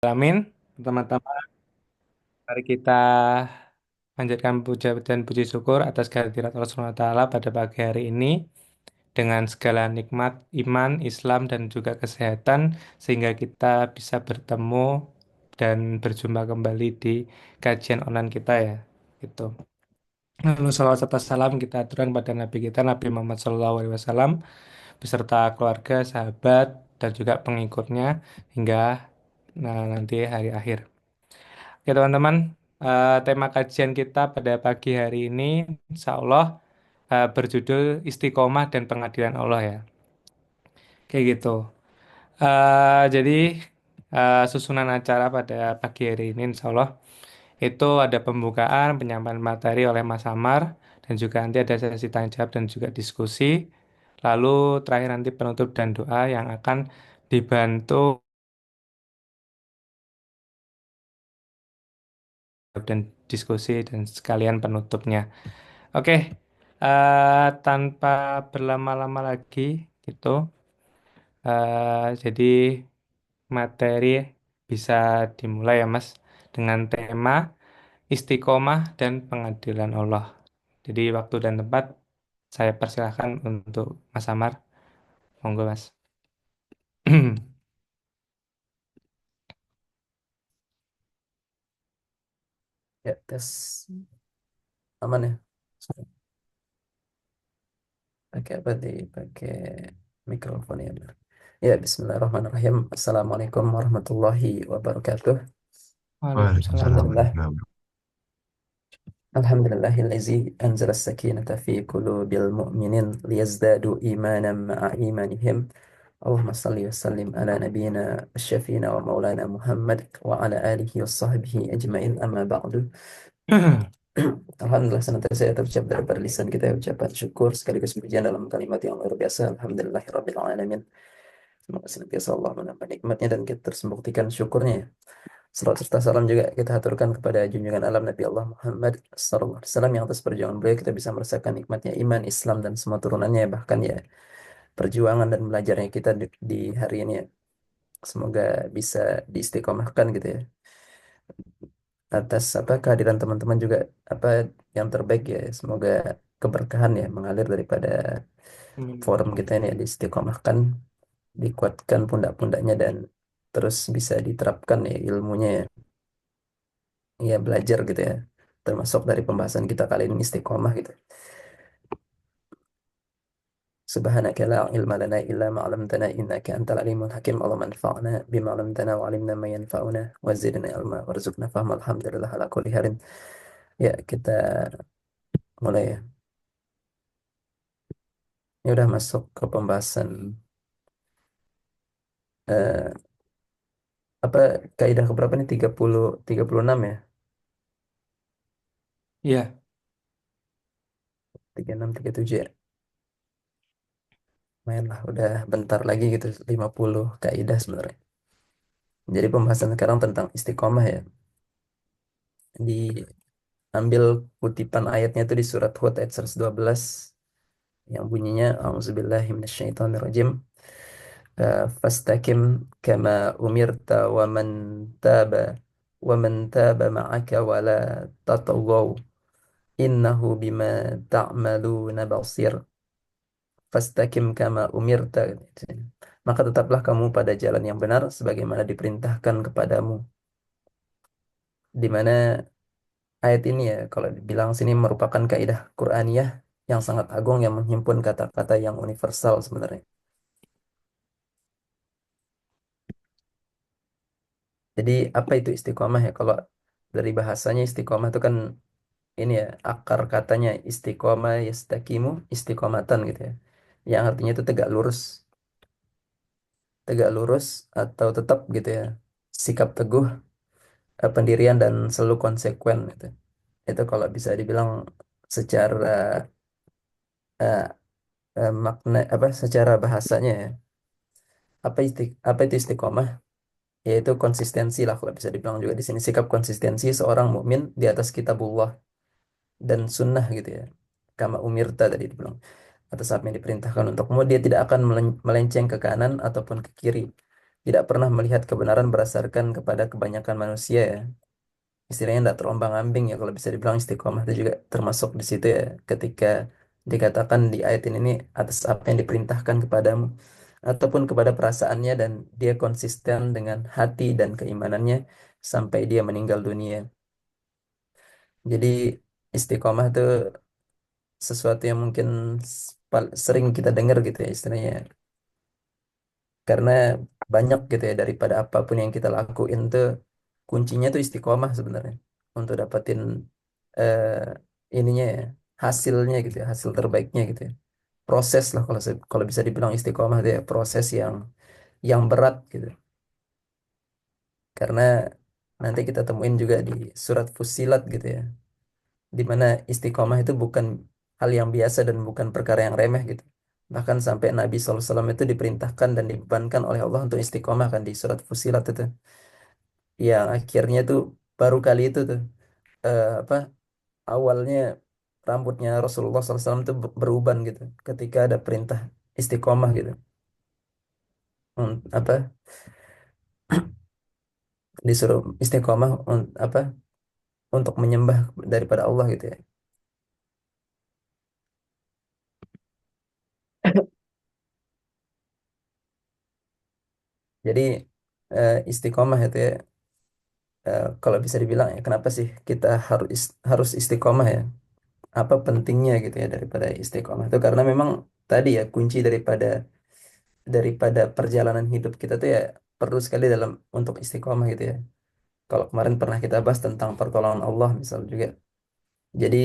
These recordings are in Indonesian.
Amin, teman-teman. Mari kita panjatkan puja dan puji syukur atas kehadirat Allah Subhanahu wa Ta'ala pada pagi hari ini dengan segala nikmat iman, Islam dan juga kesehatan sehingga kita bisa bertemu dan berjumpa kembali di kajian online kita ya. Gitu. Lalu salawat serta salam kita aturkan pada Nabi kita Nabi Muhammad SAW beserta keluarga, sahabat dan juga pengikutnya hingga nanti hari akhir. Oke teman-teman, tema kajian kita pada pagi hari ini insya Allah berjudul Istiqomah dan Pengadilan Allah ya. Kayak gitu. Jadi susunan acara pada pagi hari ini insya Allah itu ada pembukaan, penyampaian materi oleh Mas Amar dan juga nanti ada sesi tanya jawab dan juga diskusi. Lalu terakhir nanti penutup dan doa yang akan dibantu dan diskusi dan sekalian penutupnya. Oke, tanpa berlama-lama lagi, gitu. Jadi materi bisa dimulai ya Mas dengan tema istiqomah dan pengadilan Allah. Jadi waktu dan tempat saya persilahkan untuk Mas Amar. Monggo Mas. Ya, tes aman ya. Pakai apa di pakai mikrofon ya benar. Ya, Bismillahirrahmanirrahim. Assalamualaikum warahmatullahi wabarakatuh. Waalaikumsalam. Alhamdulillah. Warahmatullahi Alhamdulillahillazi anzala sakinata fi qulubil mu'minin liyazdadu imanan ma'a imanihim. Allahumma salli wa sallim ala nabiyyina syafiina wa maulana Muhammad wa ala alihi wa sahbihi ajma'in amma ba'du. wabarakatuh. Alhamdulillah senantiasa saya terucap dari pada lisan kita ucapan syukur sekaligus pujian dalam kalimat yang luar biasa. Alhamdulillahirabbil alamin. Semoga senantiasa Allah menambah nikmatnya dan kita terus membuktikan syukurnya. Salam serta salam juga kita haturkan kepada junjungan alam Nabi Allah Muhammad sallallahu alaihi wasallam yang atas perjuangan beliau kita bisa merasakan nikmatnya iman, Islam dan semua turunannya bahkan ya perjuangan dan belajarnya kita di hari ini ya. Semoga bisa diistiqomahkan gitu ya. Atas apa kehadiran teman-teman juga apa yang terbaik ya. Semoga keberkahan ya mengalir daripada Amin. forum kita ini ya diistiqomahkan, dikuatkan pundak-pundaknya dan terus bisa diterapkan ya ilmunya ya. Ya belajar gitu ya. Termasuk dari pembahasan kita kali ini istiqomah gitu. Subhanaka la ilma lana illa ma 'allamtana innaka antal alimul hakim. Allahumma anfa'na bima 'allamtana wa 'allimna ma yanfa'una wa zidna ilma warzuqna fahma. Alhamdulillah ala kulli halin. Ya, kita mulai ya. Ini udah masuk ke pembahasan eh, apa kaidah keberapa nih? 36 ya. Iya, 36 37 ya. Main lah udah bentar lagi gitu 50 kaidah sebenarnya. Jadi pembahasan sekarang tentang istiqomah ya. Diambil kutipan ayatnya itu di surat Hud ayat 112 yang bunyinya A'udzubillahi minasyaitonirrajim. Fastaqim kama umirta wa man taba ma'aka wa la tataghaw innahu bima ta'maluna basir. Fastaqim kama umirta. Maka tetaplah kamu pada jalan yang benar sebagaimana diperintahkan kepadamu. Di mana ayat ini ya kalau dibilang sini merupakan kaidah Qur'aniyah yang sangat agung yang menghimpun kata-kata yang universal sebenarnya. Jadi apa itu istiqomah ya? Kalau dari bahasanya istiqomah itu kan ini ya akar katanya istiqomah yastaqimu istiqomatan gitu ya. Yang artinya itu tegak lurus atau tetap gitu ya. Sikap teguh, pendirian dan selalu konsekuen gitu. Itu kalau bisa dibilang secara eh, makna apa secara bahasanya ya. Apa itu istiqomah? Yaitu konsistensi lah kalau bisa dibilang juga di sini sikap konsistensi seorang mukmin di atas kitabullah dan sunnah gitu ya. Kama umirta tadi dibilang atas apa yang diperintahkan untukmu dia tidak akan melenceng ke kanan ataupun ke kiri tidak pernah melihat kebenaran berdasarkan kepada kebanyakan manusia ya. Istilahnya tidak terombang-ambing ya, kalau bisa dibilang istiqomah itu juga termasuk di situ ya, ketika dikatakan di ayat ini atas apa yang diperintahkan kepadamu ataupun kepada perasaannya, dan dia konsisten dengan hati dan keimanannya sampai dia meninggal dunia. Jadi istiqomah itu sesuatu yang mungkin sering kita dengar gitu ya istilahnya, karena banyak gitu ya, daripada apapun yang kita lakuin tuh kuncinya tuh istiqomah sebenarnya untuk dapetin ininya ya, hasilnya gitu ya, hasil terbaiknya gitu ya. Proses lah kalau kalau bisa dibilang istiqomah itu ya proses yang berat gitu. Karena nanti kita temuin juga di surat Fussilat gitu ya, di mana istiqomah itu bukan hal yang biasa dan bukan perkara yang remeh gitu. Bahkan sampai Nabi SAW itu diperintahkan dan dibebankan oleh Allah untuk istiqomah kan di surat Fussilat itu. Yang akhirnya tuh baru kali itu tuh apa awalnya rambutnya Rasulullah SAW itu beruban gitu ketika ada perintah istiqomah gitu. Apa disuruh istiqomah apa untuk menyembah daripada Allah gitu ya. Jadi istiqomah itu ya, kalau bisa dibilang ya kenapa sih kita harus istiqomah ya? Apa pentingnya gitu ya daripada istiqomah itu? Karena memang tadi ya kunci daripada perjalanan hidup kita tuh ya perlu sekali dalam untuk istiqomah gitu ya. Kalau kemarin pernah kita bahas tentang pertolongan Allah misal juga. Jadi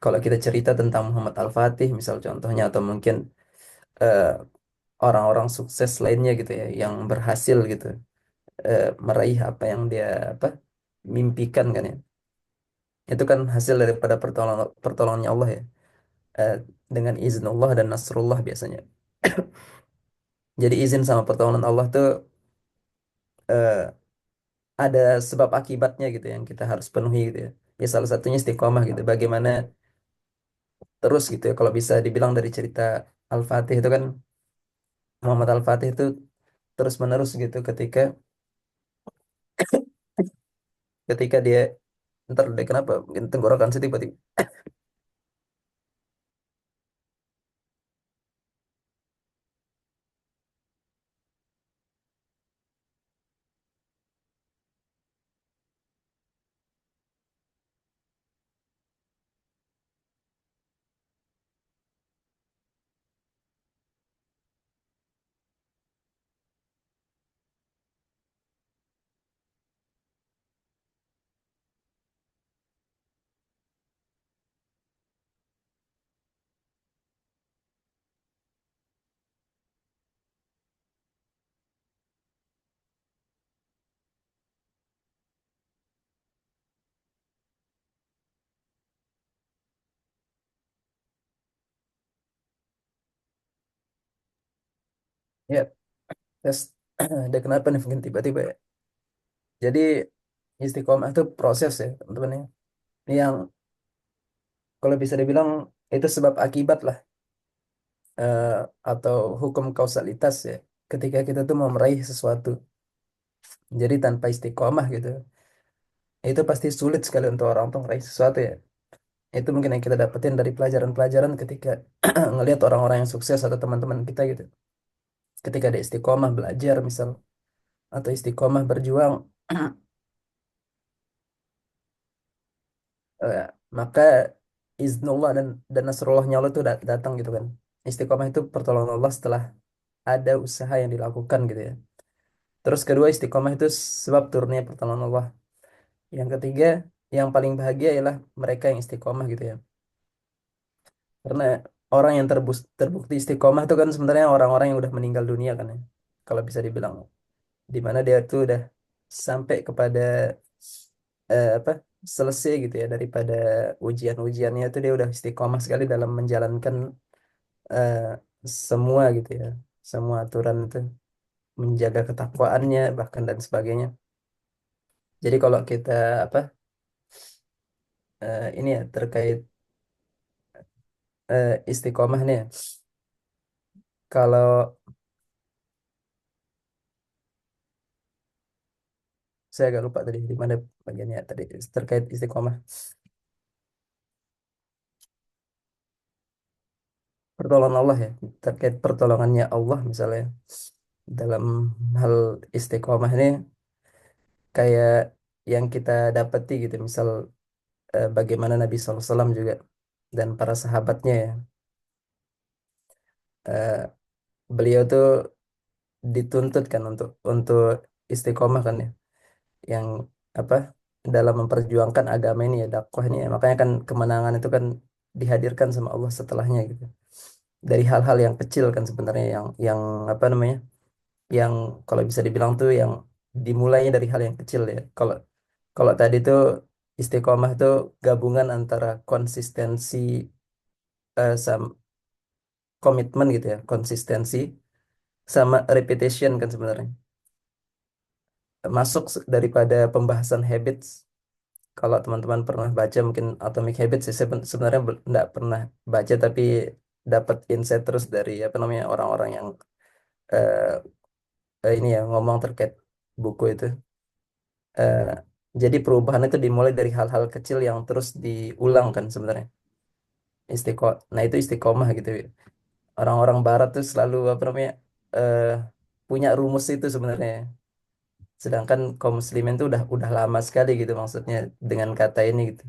kalau kita cerita tentang Muhammad Al-Fatih misal contohnya, atau mungkin eh, orang-orang sukses lainnya gitu ya yang berhasil gitu meraih apa yang dia apa mimpikan kan ya. Itu kan hasil daripada pertolongannya Allah ya. Eh, dengan izin Allah dan nasrullah biasanya. Jadi izin sama pertolongan Allah tuh eh, ada sebab akibatnya gitu yang kita harus penuhi gitu ya. Ya salah satunya istiqomah gitu. Bagaimana terus gitu ya kalau bisa dibilang dari cerita Al-Fatih itu kan, Muhammad Al-Fatih itu terus menerus gitu ketika ketika dia ntar deh kenapa mungkin tenggorokan sih tiba-tiba. Ya, terus ada kenapa nih mungkin tiba-tiba ya. Jadi istiqomah itu proses ya teman-teman ya. Yang kalau bisa dibilang itu sebab akibat lah, eh, atau hukum kausalitas ya. Ketika kita tuh mau meraih sesuatu, jadi tanpa istiqomah gitu, itu pasti sulit sekali untuk orang tuh meraih sesuatu ya. Itu mungkin yang kita dapetin dari pelajaran-pelajaran ketika ngelihat orang-orang yang sukses atau teman-teman kita gitu. Ketika ada istiqomah belajar misal atau istiqomah berjuang, eh, maka iznullah dan nasrullahnya Allah itu datang gitu kan. Istiqomah itu pertolongan Allah setelah ada usaha yang dilakukan gitu ya. Terus kedua istiqomah itu sebab turunnya pertolongan Allah. Yang ketiga yang paling bahagia ialah mereka yang istiqomah gitu ya. Karena orang yang terbukti istiqomah itu kan sebenarnya orang-orang yang udah meninggal dunia kan ya. Kalau bisa dibilang di mana dia tuh udah sampai kepada apa selesai gitu ya daripada ujian-ujiannya itu, dia udah istiqomah sekali dalam menjalankan eh, semua gitu ya, semua aturan itu, menjaga ketakwaannya bahkan dan sebagainya. Jadi kalau kita apa ini ya terkait istiqomah nih ya. Kalau Saya agak lupa tadi di mana bagiannya tadi terkait istiqomah. Pertolongan Allah ya, terkait pertolongannya Allah misalnya dalam hal istiqomah ini kayak yang kita dapati gitu, misal bagaimana Nabi SAW juga dan para sahabatnya ya, eh, beliau tuh dituntut kan untuk istiqomah kan ya, yang apa dalam memperjuangkan agama ini ya, dakwah ini ya. Makanya kan kemenangan itu kan dihadirkan sama Allah setelahnya gitu. Dari hal-hal yang kecil kan sebenarnya yang apa namanya? Yang kalau bisa dibilang tuh yang dimulainya dari hal yang kecil ya. Kalau kalau tadi tuh istiqomah tuh gabungan antara konsistensi sama komitmen gitu ya, konsistensi sama repetition kan sebenarnya. Masuk daripada pembahasan habits. Kalau teman-teman pernah baca mungkin Atomic Habits, sih, saya sebenarnya nggak pernah baca tapi dapat insight terus dari apa namanya orang-orang yang eh, ini ya ngomong terkait buku itu. Eh, jadi perubahan itu dimulai dari hal-hal kecil yang terus diulang kan sebenarnya. Nah itu istiqomah gitu. Orang-orang Barat tuh selalu apa namanya eh, punya rumus itu sebenarnya. Sedangkan kaum muslimin tuh udah lama sekali gitu maksudnya dengan kata ini gitu.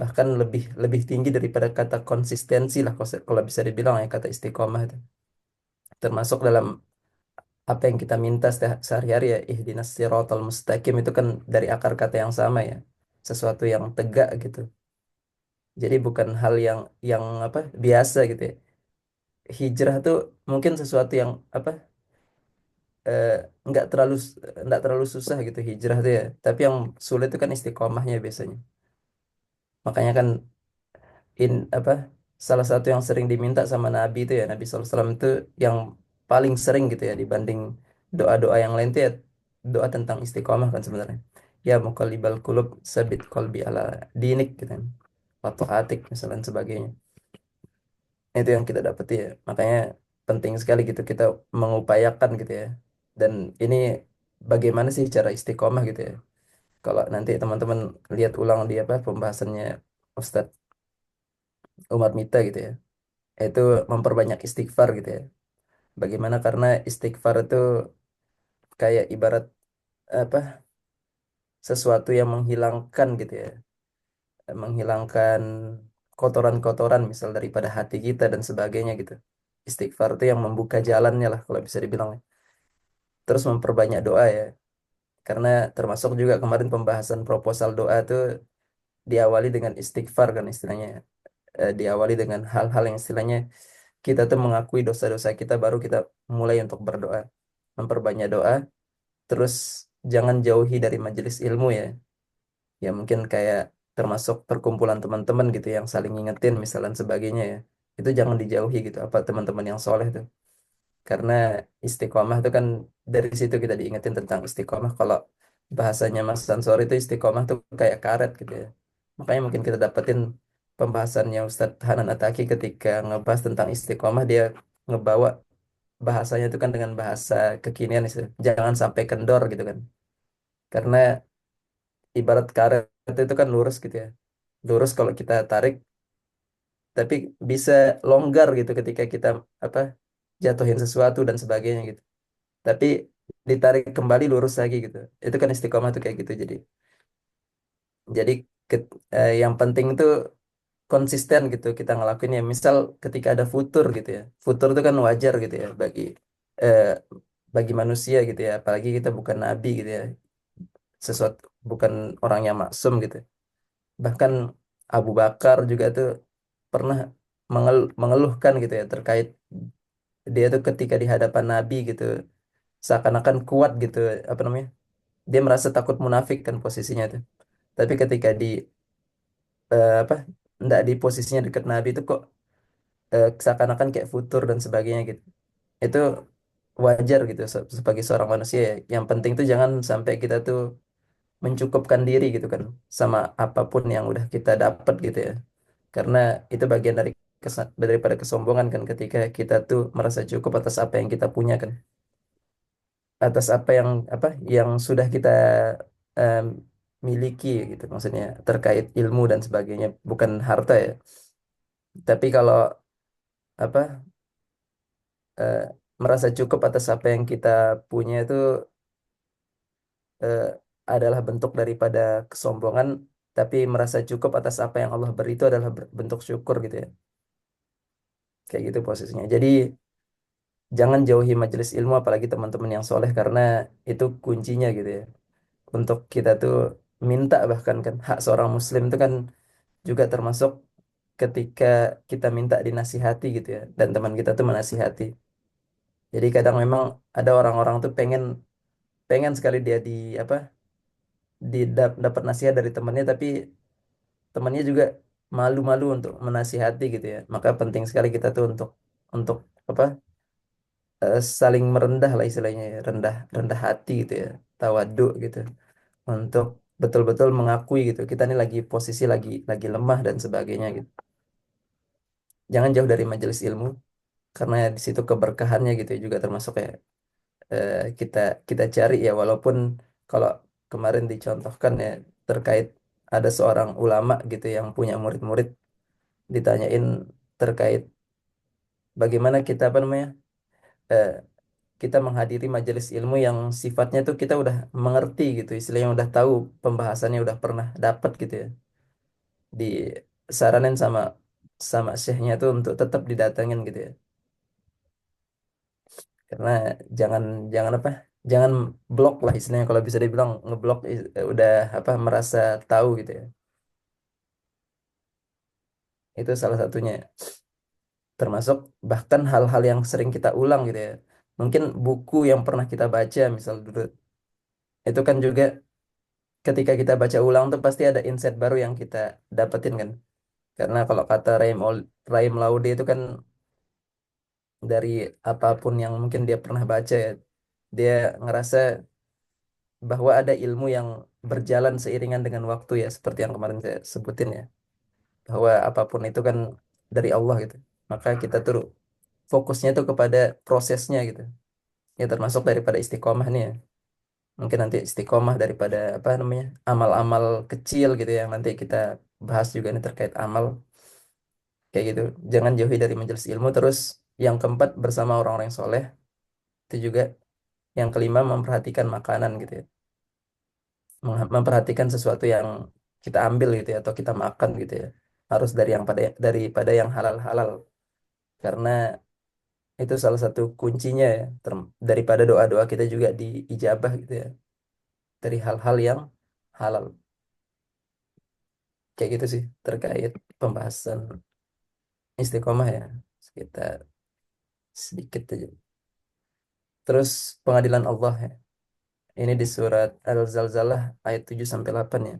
Bahkan lebih lebih tinggi daripada kata konsistensi lah kalau bisa dibilang ya kata istiqomah itu. Termasuk dalam apa yang kita minta sehari-hari ya ihdinas siratal mustaqim itu kan dari akar kata yang sama ya. Sesuatu yang tegak gitu. Jadi bukan hal yang apa biasa gitu ya. Hijrah tuh mungkin sesuatu yang apa eh, nggak terlalu susah gitu hijrah tuh ya. Tapi yang sulit itu kan istiqomahnya biasanya. Makanya kan apa salah satu yang sering diminta sama Nabi itu ya Nabi SAW itu yang paling sering gitu ya dibanding doa-doa yang lain itu ya doa tentang istiqomah kan sebenarnya. Ya muqallibal qulub sabit qalbi ala dinik gitu kan. Atau atik misalnya dan sebagainya. Itu yang kita dapat ya. Makanya penting sekali gitu kita mengupayakan gitu ya. Dan ini bagaimana sih cara istiqomah gitu ya. Kalau nanti teman-teman lihat ulang di apa pembahasannya Ustadz Umar Mita gitu ya. Itu memperbanyak istighfar gitu ya. Bagaimana karena istighfar itu kayak ibarat apa sesuatu yang menghilangkan gitu ya, menghilangkan kotoran-kotoran misal daripada hati kita dan sebagainya gitu. Istighfar itu yang membuka jalannya lah kalau bisa dibilang. Terus memperbanyak doa ya, karena termasuk juga kemarin pembahasan proposal doa itu diawali dengan istighfar kan istilahnya. Diawali dengan hal-hal yang istilahnya kita tuh mengakui dosa-dosa kita baru kita mulai untuk berdoa. Memperbanyak doa. Terus jangan jauhi dari majelis ilmu ya. Ya mungkin kayak termasuk perkumpulan teman-teman gitu yang saling ngingetin misalnya sebagainya ya. Itu jangan dijauhi gitu apa teman-teman yang soleh tuh. Karena istiqomah itu kan dari situ kita diingetin tentang istiqomah. Kalau bahasanya Mas Sansor itu istiqomah tuh kayak karet gitu ya. Makanya mungkin kita dapetin pembahasannya Ustadz Hanan Ataki ketika ngebahas tentang istiqomah dia ngebawa bahasanya itu kan dengan bahasa kekinian itu. Jangan sampai kendor gitu kan. Karena ibarat karet itu kan lurus gitu ya. Lurus kalau kita tarik, tapi bisa longgar gitu ketika kita apa jatuhin sesuatu dan sebagainya gitu. Tapi ditarik kembali lurus lagi gitu. Itu kan istiqomah tuh kayak gitu. Jadi yang penting itu konsisten gitu kita ngelakuinnya. Misal ketika ada futur gitu ya. Futur itu kan wajar gitu ya eh, bagi manusia gitu ya. Apalagi kita bukan nabi gitu ya. Sesuatu bukan orang yang maksum gitu. Bahkan Abu Bakar juga tuh pernah mengeluhkan gitu ya terkait dia tuh ketika di hadapan Nabi gitu seakan-akan kuat gitu apa namanya dia merasa takut munafik kan posisinya tuh tapi ketika di apa ndak di posisinya dekat Nabi itu kok seakan-akan kayak futur dan sebagainya gitu itu wajar gitu sebagai seorang manusia ya. Yang penting tuh jangan sampai kita tuh mencukupkan diri gitu kan sama apapun yang udah kita dapat gitu ya. Karena itu bagian dari daripada kesombongan kan ketika kita tuh merasa cukup atas apa yang kita punya kan. Atas apa yang sudah kita em, miliki gitu, maksudnya terkait ilmu dan sebagainya, bukan harta ya. Tapi kalau apa eh, merasa cukup atas apa yang kita punya itu eh, adalah bentuk daripada kesombongan, tapi merasa cukup atas apa yang Allah beri itu adalah bentuk syukur gitu ya. Kayak gitu posisinya. Jadi jangan jauhi majelis ilmu apalagi teman-teman yang soleh karena itu kuncinya gitu ya. Untuk kita tuh minta, bahkan kan hak seorang muslim itu kan juga termasuk ketika kita minta dinasihati gitu ya, dan teman kita tuh menasihati. Jadi kadang memang ada orang-orang tuh pengen pengen sekali dia di apa dapat nasihat dari temannya, tapi temannya juga malu-malu untuk menasihati gitu ya. Maka penting sekali kita tuh untuk apa saling merendah lah istilahnya ya. Rendah rendah hati gitu ya, tawadu gitu, untuk betul-betul mengakui gitu kita ini lagi posisi lagi lemah dan sebagainya gitu. Jangan jauh dari majelis ilmu karena di situ keberkahannya gitu ya, juga termasuk ya kita kita cari ya, walaupun kalau kemarin dicontohkan ya terkait ada seorang ulama gitu yang punya murid-murid, ditanyain terkait bagaimana kita apa namanya eh, kita menghadiri majelis ilmu yang sifatnya tuh kita udah mengerti gitu, istilahnya udah tahu pembahasannya, udah pernah dapat gitu ya, disaranin sama sama syekhnya tuh untuk tetap didatengin gitu ya, karena jangan jangan apa jangan blok lah istilahnya, kalau bisa dibilang ngeblok udah apa merasa tahu gitu ya. Itu salah satunya, termasuk bahkan hal-hal yang sering kita ulang gitu ya, mungkin buku yang pernah kita baca misal dulu, itu kan juga ketika kita baca ulang tuh pasti ada insight baru yang kita dapetin kan, karena kalau kata Raim Laude itu kan dari apapun yang mungkin dia pernah baca ya, dia ngerasa bahwa ada ilmu yang berjalan seiringan dengan waktu ya, seperti yang kemarin saya sebutin ya, bahwa apapun itu kan dari Allah gitu, maka kita tuh fokusnya tuh kepada prosesnya gitu ya, termasuk daripada istiqomah nih ya. Mungkin nanti istiqomah daripada apa namanya amal-amal kecil gitu ya, yang nanti kita bahas juga nih terkait amal kayak gitu. Jangan jauhi dari majelis ilmu. Terus yang keempat, bersama orang-orang yang soleh. Itu juga yang kelima, memperhatikan makanan gitu ya, memperhatikan sesuatu yang kita ambil gitu ya, atau kita makan gitu ya, harus dari yang daripada yang halal-halal, karena itu salah satu kuncinya ya, daripada doa-doa kita juga diijabah gitu ya, dari hal-hal yang halal. Kayak gitu sih terkait pembahasan istiqomah ya, sekitar sedikit aja. Terus pengadilan Allah ya. Ini di surat Al-Zalzalah ayat 7 sampai 8 ya.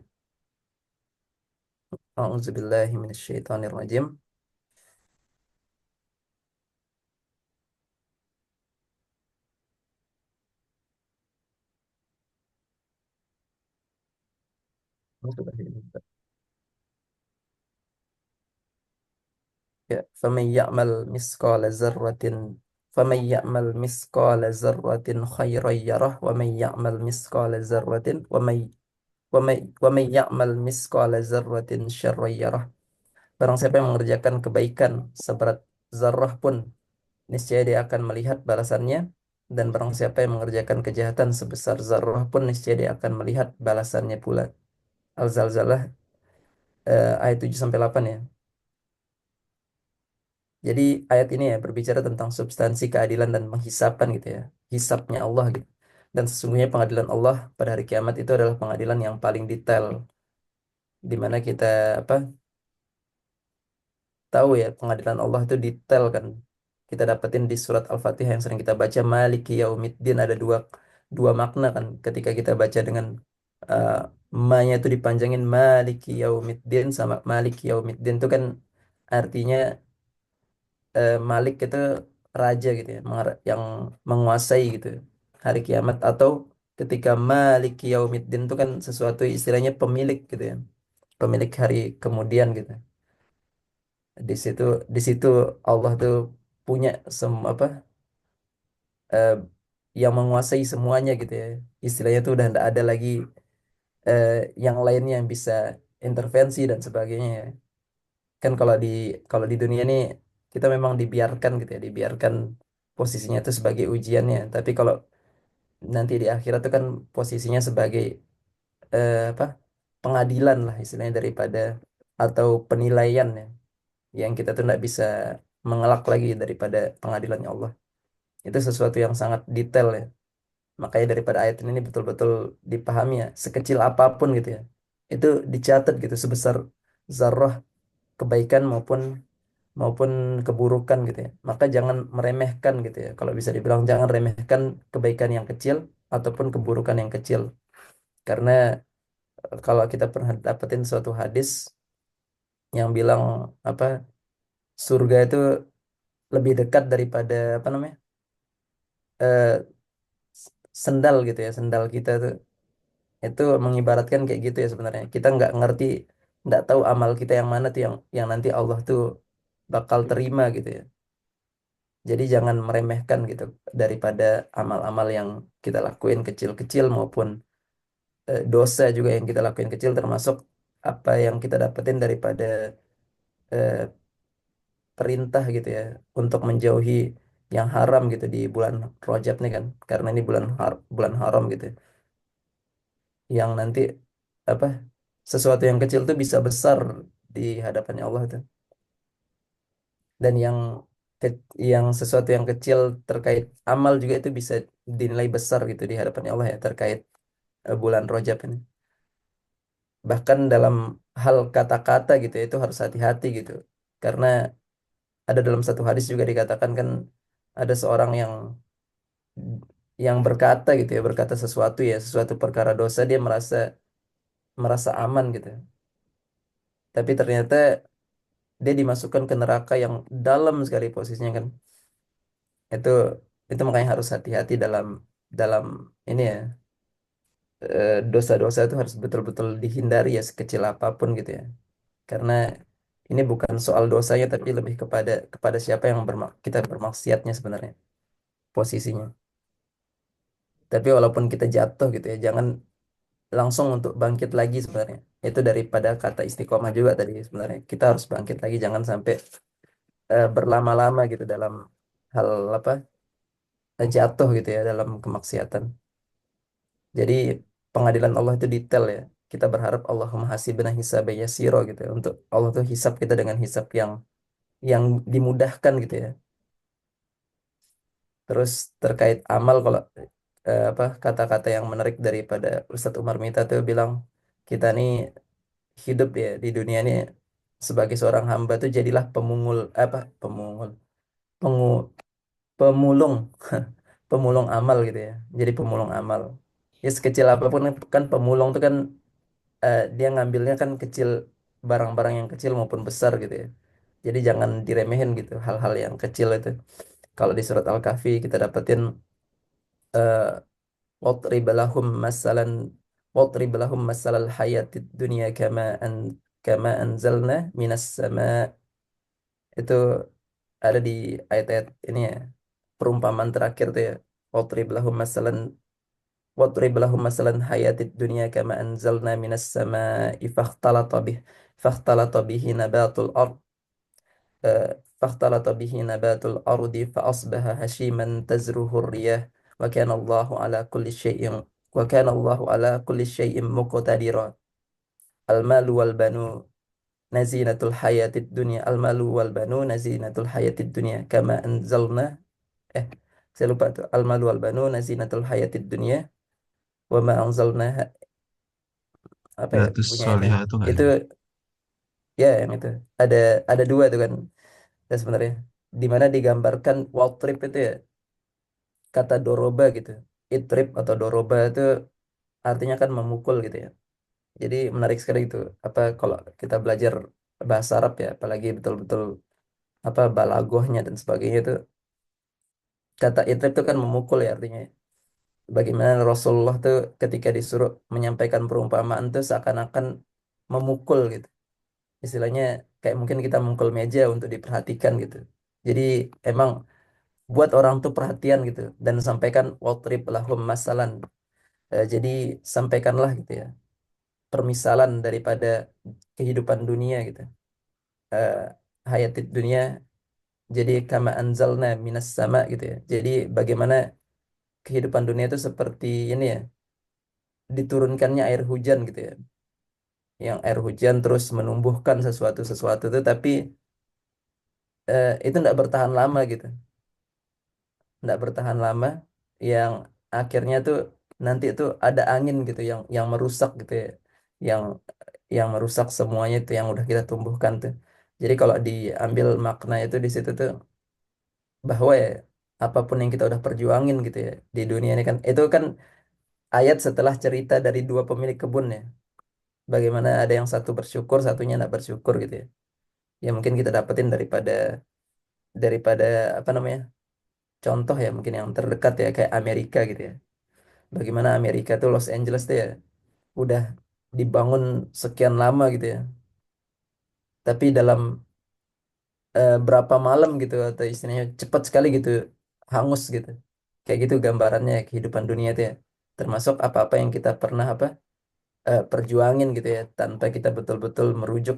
A'udzubillahi minasyaitonirrajim. Ya, faman ya'mal misqala dzarratin faman ya'mal misqala dzarratin khairan yarah wa man ya'mal misqala dzarratin wa man ya'mal misqala dzarratin syarran yarah. Barang siapa yang mengerjakan kebaikan seberat zarrah pun, niscaya dia akan melihat balasannya. Dan barang siapa yang mengerjakan kejahatan sebesar zarrah pun, niscaya dia akan melihat balasannya pula. Al-Zalzalah ayat 7 sampai 8 ya. Jadi ayat ini ya berbicara tentang substansi keadilan dan penghisapan gitu ya. Hisapnya Allah gitu. Dan sesungguhnya pengadilan Allah pada hari kiamat itu adalah pengadilan yang paling detail, di mana kita apa tahu ya pengadilan Allah itu detail kan. Kita dapetin di surat Al-Fatihah yang sering kita baca, Maliki Yaumiddin, ada dua makna kan ketika kita baca dengan uh, ma-nya itu dipanjangin Maliki Yaumiddin, sama Maliki Yaumiddin itu kan artinya Malik itu raja gitu ya, yang menguasai gitu hari kiamat, atau ketika Malik Yaumiddin itu kan sesuatu istilahnya pemilik gitu ya, pemilik hari kemudian gitu. Di situ Allah tuh punya apa eh, yang menguasai semuanya gitu ya. Istilahnya tuh udah nggak ada lagi eh, yang lainnya yang bisa intervensi dan sebagainya ya. Kan kalau di dunia ini kita memang dibiarkan gitu ya, dibiarkan posisinya itu sebagai ujiannya. Tapi kalau nanti di akhirat itu kan posisinya sebagai apa, pengadilan lah istilahnya, daripada atau penilaian ya, yang kita tuh nggak bisa mengelak lagi daripada pengadilannya Allah. Itu sesuatu yang sangat detail ya. Makanya daripada ayat ini betul-betul dipahami ya, sekecil apapun gitu ya. Itu dicatat gitu sebesar zarrah, kebaikan maupun maupun keburukan gitu ya. Maka jangan meremehkan gitu ya. Kalau bisa dibilang jangan remehkan kebaikan yang kecil ataupun keburukan yang kecil. Karena kalau kita pernah dapetin suatu hadis yang bilang apa, surga itu lebih dekat daripada apa namanya, eh, sendal gitu ya, sendal kita tuh. Itu mengibaratkan kayak gitu ya sebenarnya. Kita nggak ngerti, nggak tahu amal kita yang mana tuh yang nanti Allah tuh bakal terima gitu ya. Jadi jangan meremehkan gitu daripada amal-amal yang kita lakuin kecil-kecil maupun dosa juga yang kita lakuin kecil, termasuk apa yang kita dapetin daripada eh, perintah gitu ya untuk menjauhi yang haram gitu di bulan Rajab nih kan, karena ini bulan haram gitu ya. Yang nanti apa, sesuatu yang kecil tuh bisa besar di hadapannya Allah tuh. Dan yang sesuatu yang kecil terkait amal juga itu bisa dinilai besar gitu di hadapannya Allah ya, terkait bulan Rajab ini. Bahkan dalam hal kata-kata gitu ya, itu harus hati-hati gitu. Karena ada dalam satu hadis juga dikatakan kan, ada seorang yang berkata gitu ya, berkata sesuatu ya, sesuatu perkara dosa, dia merasa merasa aman gitu. Tapi ternyata dia dimasukkan ke neraka yang dalam sekali posisinya kan. Itu itu makanya harus hati-hati dalam dalam ini ya, dosa-dosa itu harus betul-betul dihindari ya, sekecil apapun gitu ya. Karena ini bukan soal dosanya, tapi lebih kepada siapa yang kita bermaksiatnya sebenarnya posisinya. Tapi walaupun kita jatuh gitu ya, jangan langsung untuk bangkit lagi sebenarnya. Itu daripada kata istiqomah juga tadi sebenarnya. Kita harus bangkit lagi, jangan sampai berlama-lama gitu dalam hal apa, jatuh gitu ya dalam kemaksiatan. Jadi pengadilan Allah itu detail ya. Kita berharap Allahumma hasibna hisaban yasira gitu ya. Untuk Allah tuh hisab kita dengan hisab yang dimudahkan gitu ya. Terus terkait amal, kalau apa, kata-kata yang menarik daripada Ustadz Umar Mita tuh bilang, kita nih hidup ya di dunia ini sebagai seorang hamba tuh jadilah apa, pengu, pemulung pemulung amal gitu ya. Jadi pemulung amal. Ya sekecil apapun kan pemulung tuh kan, dia ngambilnya kan kecil, barang-barang yang kecil maupun besar gitu ya. Jadi jangan diremehin gitu hal-hal yang kecil itu. Kalau di surat Al-Kahfi kita dapetin واضرب لهم مثلا واضرب لهم مثل الحياة الدنيا كما أنزلنا من السماء. Itu ada di ayat-ayat ini ya, perumpamaan terakhir tuh ya. واضرب لهم مثلا واضرب لهم مثلا حياة الدنيا كما أنزلنا من السماء فاختلط به نبات الأرض فاختلط به نبات الأرض فأصبح هشيما تزروه الرياح وكان الله على كل شيء وكان الله على كل شيء مقتدرا. المال والبنون نزينة الحياة الدنيا المال والبنون نزينة الحياة الدنيا كما أنزلنا eh saya lupa tuh, المال والبنون نزينة الحياة الدنيا وما أنزلنا apa ya Yatus punya ayatnya Solihah itu nggak itu sih? ya, yang itu ada ada dua tuh kan. Dan sebenarnya di mana digambarkan walk trip itu ya, kata doroba gitu. Itrip atau doroba itu artinya kan memukul gitu ya. Jadi menarik sekali itu. Apa kalau kita belajar bahasa Arab ya, apalagi betul-betul apa balagohnya dan sebagainya itu, kata itrip itu kan memukul ya artinya. Bagaimana Rasulullah tuh ketika disuruh menyampaikan perumpamaan tuh seakan-akan memukul gitu. Istilahnya kayak mungkin kita memukul meja untuk diperhatikan gitu. Jadi emang buat orang tuh perhatian gitu dan sampaikan watrib lahum masalan. Jadi sampaikanlah gitu ya. permisalan daripada kehidupan dunia gitu. Eh, Hayatid dunia jadi kama anzalna minas sama gitu ya. Jadi bagaimana kehidupan dunia itu seperti ini ya, diturunkannya air hujan gitu ya. Yang air hujan terus menumbuhkan sesuatu-sesuatu itu, tapi itu tidak bertahan lama gitu. Tidak bertahan lama, yang akhirnya tuh nanti itu ada angin gitu yang merusak gitu ya. Yang yang merusak semuanya itu yang udah kita tumbuhkan tuh. Jadi kalau diambil makna itu di situ tuh, bahwa ya apapun yang kita udah perjuangin gitu ya di dunia ini kan, itu kan ayat setelah cerita dari dua pemilik kebun ya. Bagaimana ada yang satu bersyukur, satunya tidak bersyukur gitu ya. Ya mungkin kita dapetin daripada apa namanya, contoh ya mungkin yang terdekat ya kayak Amerika gitu ya. Bagaimana Amerika tuh Los Angeles tuh ya udah dibangun sekian lama gitu ya. Tapi dalam berapa malam gitu, atau istilahnya cepat sekali gitu hangus gitu. Kayak gitu gambarannya kehidupan dunia itu ya. Termasuk apa-apa yang kita pernah perjuangin gitu ya, tanpa kita betul-betul merujuk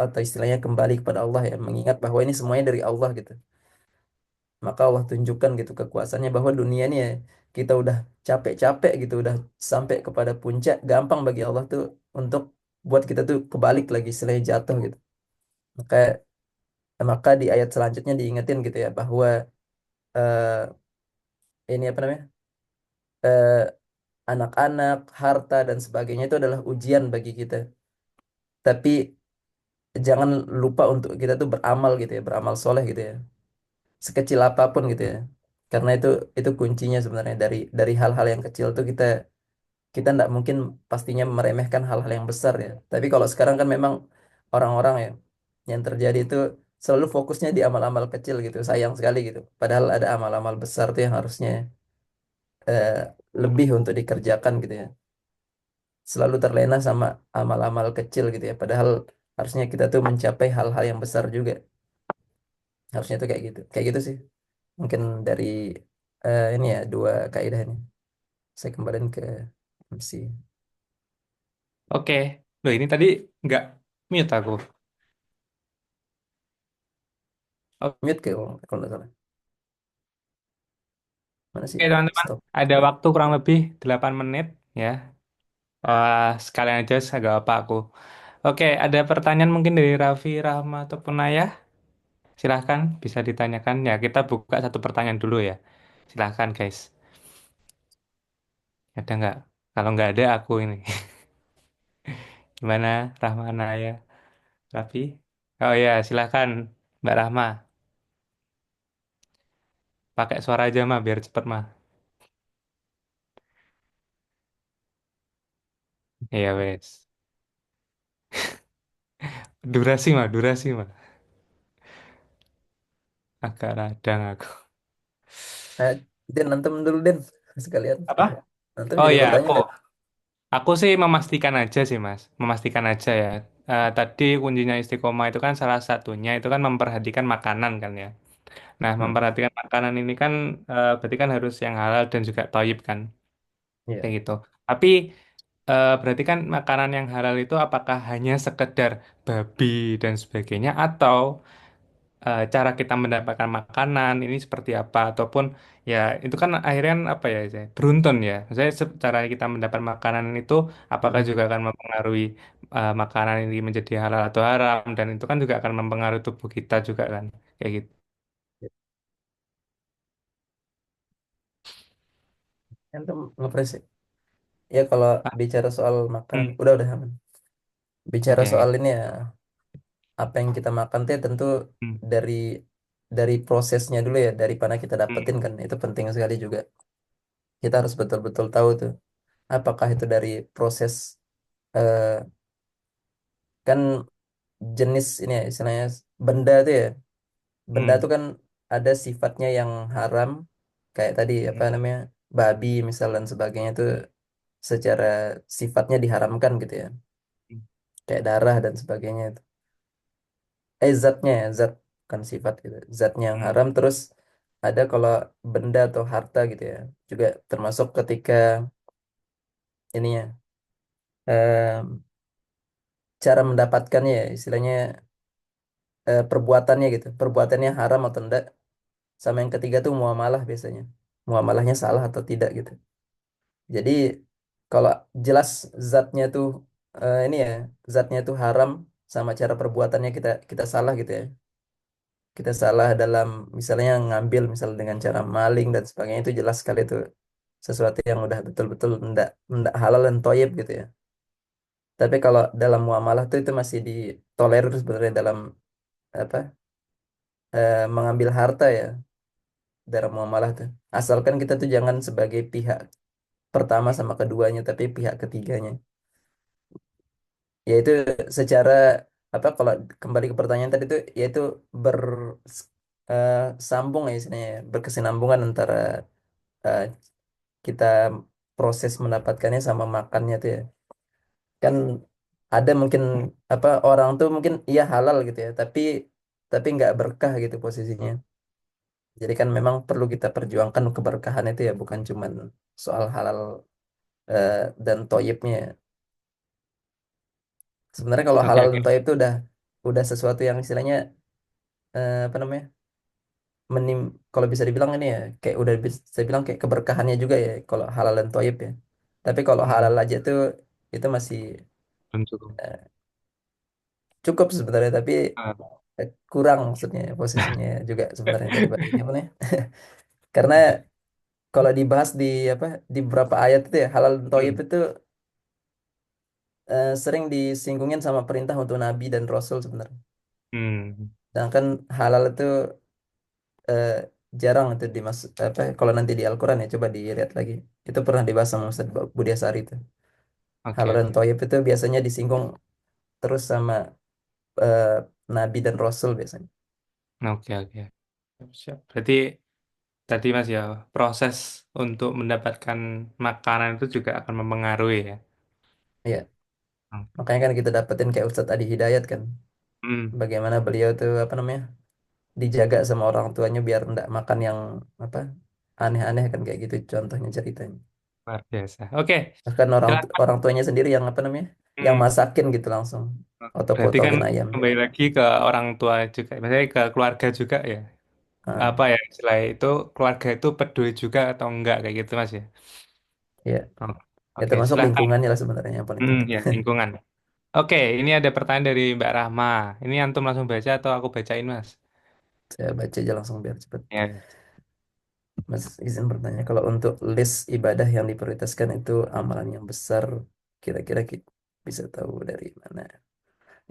atau istilahnya kembali kepada Allah ya, mengingat bahwa ini semuanya dari Allah gitu. Maka Allah tunjukkan gitu kekuasaannya, bahwa dunia ini ya kita udah capek-capek gitu, udah sampai kepada puncak, gampang bagi Allah tuh untuk buat kita tuh kebalik lagi, istilahnya jatuh gitu. Maka maka di ayat selanjutnya diingetin gitu ya, bahwa eh, ini apa namanya, eh, anak-anak, harta dan sebagainya itu adalah ujian bagi kita. Tapi jangan lupa untuk kita tuh beramal gitu ya, beramal soleh gitu ya, sekecil apapun gitu ya. Karena itu kuncinya sebenarnya, dari hal-hal yang kecil tuh kita kita nggak mungkin pastinya meremehkan hal-hal yang besar ya. Tapi kalau sekarang kan memang orang-orang ya, yang terjadi itu selalu fokusnya di amal-amal kecil gitu, sayang sekali gitu. Padahal ada amal-amal besar tuh yang harusnya eh, lebih untuk dikerjakan gitu ya. Selalu terlena sama amal-amal kecil gitu ya. Padahal harusnya kita tuh mencapai hal-hal yang besar juga. Harusnya tuh kayak gitu. Kayak gitu sih. Mungkin dari ini ya dua kaidah ini. Saya kembaliin ke MC. Oke. Loh ini tadi nggak mute aku. Mute ke kalau nggak salah. Mana sih? Oke teman-teman, Stop. ada waktu kurang lebih 8 menit ya. Sekalian aja agak apa aku. Oke, ada pertanyaan mungkin dari Raffi, Rahma, ataupun Ayah. Silahkan bisa ditanyakan. Ya, kita buka satu pertanyaan dulu ya. Silahkan guys. Ada nggak? Kalau nggak ada aku ini. Gimana Rahma, Ayah, Raffi? Oh ya, silahkan Mbak Rahma. Pakai suara aja mah biar cepet mah. Iya wes. Durasi mah. Agak radang aku. Eh, Den, nonton dulu Den. Sekalian. Apa? Nonton Oh jadi ya, bertanya aku. Den. Aku sih memastikan aja sih, Mas. Memastikan aja ya. Tadi kuncinya istiqomah itu kan salah satunya itu kan memperhatikan makanan kan ya. Nah, Hmm. memperhatikan makanan ini kan berarti kan harus yang halal dan juga thayyib kan. Iya. Kayak gitu. Tapi berarti kan makanan yang halal itu apakah hanya sekedar babi dan sebagainya atau cara kita mendapatkan makanan ini seperti apa ataupun ya itu kan akhirnya kan apa ya Zai, beruntun ya. Saya cara kita mendapat makanan itu apakah Hmm. juga akan mempengaruhi makanan ini menjadi halal atau haram dan itu kan juga akan mempengaruhi tubuh kita juga kan kayak gitu. Antum ngepres ya? Ya kalau Ah, bicara soal makanan, hmm, udah aman. Bicara soal oke. ini ya, apa yang kita makan teh tentu Hmm, dari dari prosesnya dulu ya, dari mana kita hmm, dapetin kan, itu penting sekali juga. Kita harus betul-betul tahu tuh, apakah itu dari proses eh, kan jenis ini ya, istilahnya benda tuh ya, benda hmm, tuh kan ada sifatnya yang haram, kayak tadi apa hmm, namanya, babi misal dan sebagainya tuh secara sifatnya diharamkan gitu ya, hmm, kayak darah dan sebagainya itu. Zatnya ya, zat bukan sifat gitu, zatnya yang hmm, haram. Terus ada kalau benda atau harta gitu ya, juga termasuk ketika ininya. eh, cara mendapatkannya ya, istilahnya perbuatannya gitu, perbuatannya haram atau enggak. Sama yang ketiga tuh muamalah biasanya, muamalahnya salah atau tidak gitu. Jadi kalau jelas zatnya tuh ini ya, zatnya tuh haram, sama cara perbuatannya kita kita salah gitu ya. Kita salah dalam misalnya ngambil misal dengan cara maling dan sebagainya, itu jelas sekali itu sesuatu yang udah betul-betul ndak halal dan toyib gitu ya. Tapi kalau dalam muamalah tuh itu masih ditolerir sebenarnya dalam apa mengambil harta ya dalam muamalah tuh. Asalkan kita tuh jangan sebagai pihak pertama sama keduanya, tapi pihak ketiganya. Yaitu secara apa, kalau kembali ke pertanyaan tadi tuh, yaitu ber sambung ya istilahnya, ya, berkesinambungan antara eh, kita proses mendapatkannya sama makannya tuh ya. Kan ada mungkin apa, orang tuh mungkin iya halal gitu ya, tapi nggak berkah gitu posisinya. Jadi kan memang perlu kita perjuangkan keberkahan itu ya, bukan cuman soal halal eh, dan toyibnya. Sebenarnya kalau Oke, halal dan oke. toyib itu udah sesuatu yang istilahnya apa namanya, menim kalau bisa dibilang ini ya, kayak udah bisa bilang kayak keberkahannya juga ya kalau halal dan toyib ya. Tapi kalau halal Hmm, aja tuh itu masih belum cukup. eh, cukup sebenarnya, tapi Ah, kurang maksudnya posisinya juga sebenarnya daripada ini apa nih? Karena oke. kalau dibahas di apa, di beberapa ayat itu ya, halal dan thayyib Hmm. itu sering disinggungin sama perintah untuk nabi dan rasul sebenarnya. Hmm. Sedangkan halal itu eh, jarang itu dimasuk apa, kalau nanti di Al-Qur'an ya coba dilihat lagi. Itu pernah dibahas sama Ustaz Budi Asari itu. Oke, Halal dan oke. thayyib itu biasanya disinggung terus sama eh, nabi dan rasul biasanya. Oke, oke. Siap. Berarti tadi Mas ya, proses untuk mendapatkan makanan itu juga akan mempengaruhi ya. Iya, Oke. makanya kan kita dapetin kayak Ustadz Adi Hidayat kan. Hmm, Bagaimana beliau tuh apa namanya, dijaga sama orang tuanya biar ndak makan yang apa, aneh-aneh kan kayak gitu contohnya ceritanya. luar biasa. Oke, Bahkan silakan. orang tuanya sendiri yang apa namanya, yang Hmm. masakin gitu langsung atau Berarti kan potongin ayam gitu. kembali lagi ke orang tua juga, maksudnya ke keluarga juga ya. Ah, Apa ya istilah itu, keluarga itu peduli juga atau enggak kayak gitu Mas ya. ya, Oke, ya oke, termasuk silakan. lingkungannya lah sebenarnya yang paling Hmm, penting. ya lingkungan. Oke, ini ada pertanyaan dari Mbak Rahma. Ini antum langsung baca atau aku bacain Mas? Saya baca aja langsung biar cepet. Ya. Mas izin bertanya, kalau untuk list ibadah yang diprioritaskan itu amalan yang besar, kira-kira bisa tahu dari mana?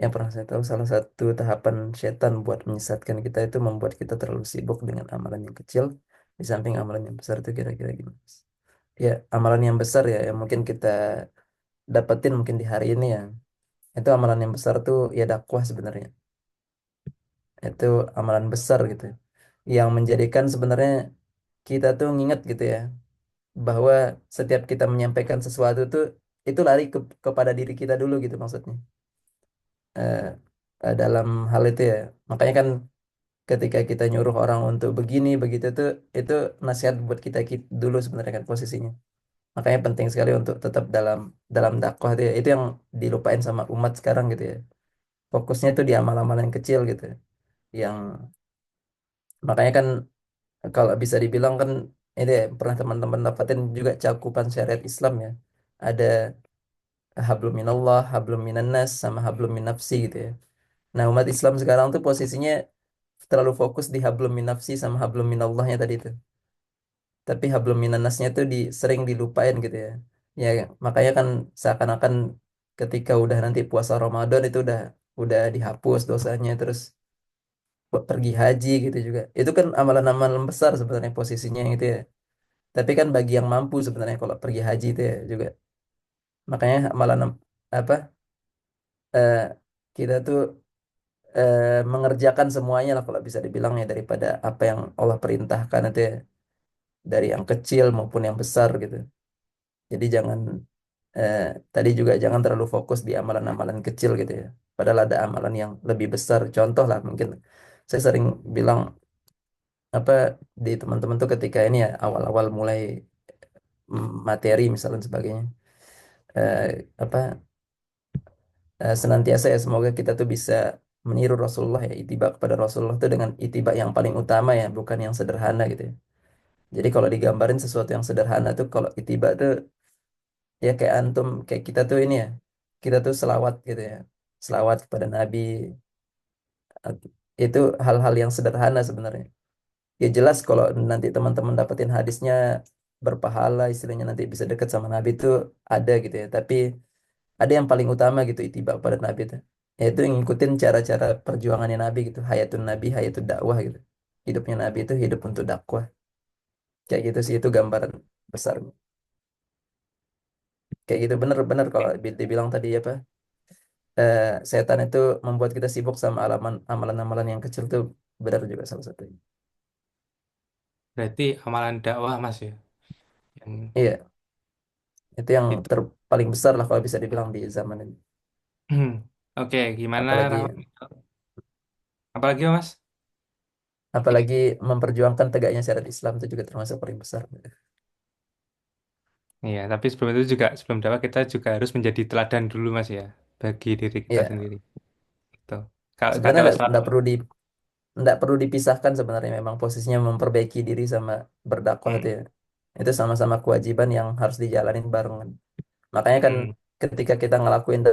Yang pernah saya tahu, salah satu tahapan setan buat menyesatkan kita itu membuat kita terlalu sibuk dengan amalan yang kecil di samping amalan yang besar, itu kira-kira gimana, Mas? Ya, amalan yang besar ya yang mungkin kita dapetin mungkin di hari ini ya. Itu amalan yang besar tuh ya dakwah sebenarnya. Itu amalan besar gitu. Yang menjadikan sebenarnya kita tuh nginget gitu ya, bahwa setiap kita menyampaikan sesuatu tuh itu lari kepada diri kita dulu gitu maksudnya. Eh, dalam hal itu ya. Makanya kan ketika kita nyuruh orang untuk begini begitu tuh, itu nasihat buat dulu sebenarnya kan posisinya. Makanya penting sekali untuk tetap dalam dalam dakwah itu ya. Itu yang dilupain sama umat sekarang gitu ya. Fokusnya tuh di amal-amal yang kecil gitu, yang makanya kan kalau bisa dibilang kan ini ya, pernah teman-teman dapatin juga cakupan syariat Islam ya, ada hablum minallah, hablum minannas, sama hablum min nafsi gitu ya. Nah, umat Islam sekarang tuh posisinya terlalu fokus di hablum min nafsi sama hablum minallahnya tadi itu. Tapi hablum minannasnya tuh sering dilupain gitu ya. Ya, makanya kan seakan-akan ketika udah nanti puasa Ramadan itu udah dihapus dosanya, terus buat pergi haji gitu juga. Itu kan amalan-amalan besar sebenarnya posisinya gitu ya. Tapi kan bagi yang mampu sebenarnya kalau pergi haji itu ya juga. Makanya amalan apa eh, kita tuh mengerjakan semuanya lah kalau bisa dibilang ya, daripada apa yang Allah perintahkan itu ya, dari yang kecil maupun yang besar gitu. Jadi jangan eh, tadi juga jangan terlalu fokus di amalan-amalan kecil gitu ya. Padahal ada amalan yang lebih besar. Contoh lah mungkin saya sering bilang apa di teman-teman tuh ketika ini ya awal-awal mulai materi misalnya sebagainya. apa senantiasa ya, semoga kita tuh bisa meniru Rasulullah ya, ittiba kepada Rasulullah itu dengan ittiba yang paling utama ya, bukan yang sederhana gitu ya. Jadi kalau digambarin sesuatu yang sederhana tuh, kalau ittiba tuh ya kayak antum, kayak kita tuh ini ya, kita tuh selawat gitu ya, selawat kepada Nabi. Itu hal-hal yang sederhana sebenarnya. Ya jelas kalau nanti teman-teman dapetin hadisnya berpahala, istilahnya nanti bisa dekat sama Nabi itu ada gitu ya. Tapi ada yang paling utama gitu ittiba pada Nabi itu. Yaitu ngikutin cara-cara perjuangannya Nabi gitu. Hayatun Nabi, hayatun dakwah gitu. Hidupnya Nabi itu hidup untuk dakwah. Kayak gitu sih, itu gambaran besarnya. Kayak gitu bener-bener kalau dibilang tadi apa, setan itu membuat kita sibuk sama amalan-amalan yang kecil tuh, benar juga salah satunya. Berarti amalan dakwah Mas ya. Yang Iya, itu yang itu. paling besar lah kalau bisa dibilang di zaman ini. Oke, gimana Apalagi Rahmat? Apalagi Mas? apalagi memperjuangkan tegaknya syariat Islam itu juga termasuk paling besar. Iya, tapi sebelum itu juga sebelum dakwah kita juga harus menjadi teladan dulu Mas ya bagi diri kita Iya, sendiri. Gitu. Kalau sebenarnya kalau salah. nggak perlu dipisahkan sebenarnya, memang posisinya memperbaiki diri sama berdakwah itu ya. Itu sama-sama kewajiban yang harus dijalanin barengan. Makanya kan Mm. ketika kita ngelakuin